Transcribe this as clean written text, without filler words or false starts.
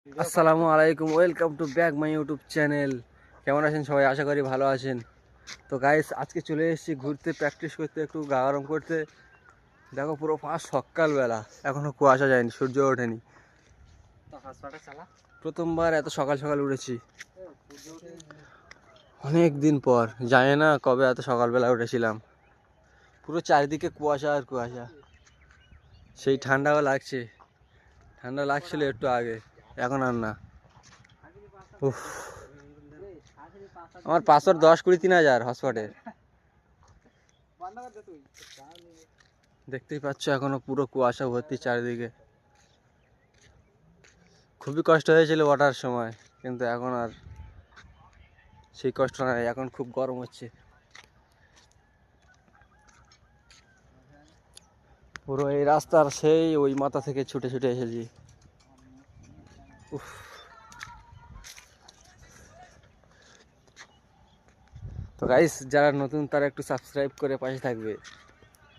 আসসালামু আলাইকুম, welcome to back my YouTube channel. কেমন আছেন সবাই? আশা করি ভালো আছেন। তো গাইস, আজকে চলে এসেছি ঘুরতে, প্র্যাকটিস করতে, একটু গা গরম করতে। দেখো, পুরো সকালবেলা, এখনো কুয়াশা যায়নি, সূর্য ওঠেনি। প্রথমবার এত সকাল সকাল উঠেছি অনেক দিন পর। জানি না কবে এত সকালবেলা উঠেছিলাম। পুরো চারিদিকে কুয়াশা আর কুয়াশা। সেই ঠান্ডাও লাগছে, ঠান্ডা লাগছিল একটু আগে, এখন আর না। উফ, আমার পাসওয়ার্ড 10, 20, 3000 হটস্পটের। দেখতেই পাচ্ছ, এখনো পুরো কুয়াশা ভর্তি চারিদিকে। খুবই কষ্ট হয়েছিল ওঠার সময়, কিন্তু এখন আর সেই কষ্ট নাই। এখন খুব গরম হচ্ছে। পুরো এই রাস্তার সেই ওই মাথা থেকে ছুটে ছুটে এসেছি। উফ। তো গাইস, যারা নতুন তারা একটু সাবস্ক্রাইব করে পাশে থাকবে।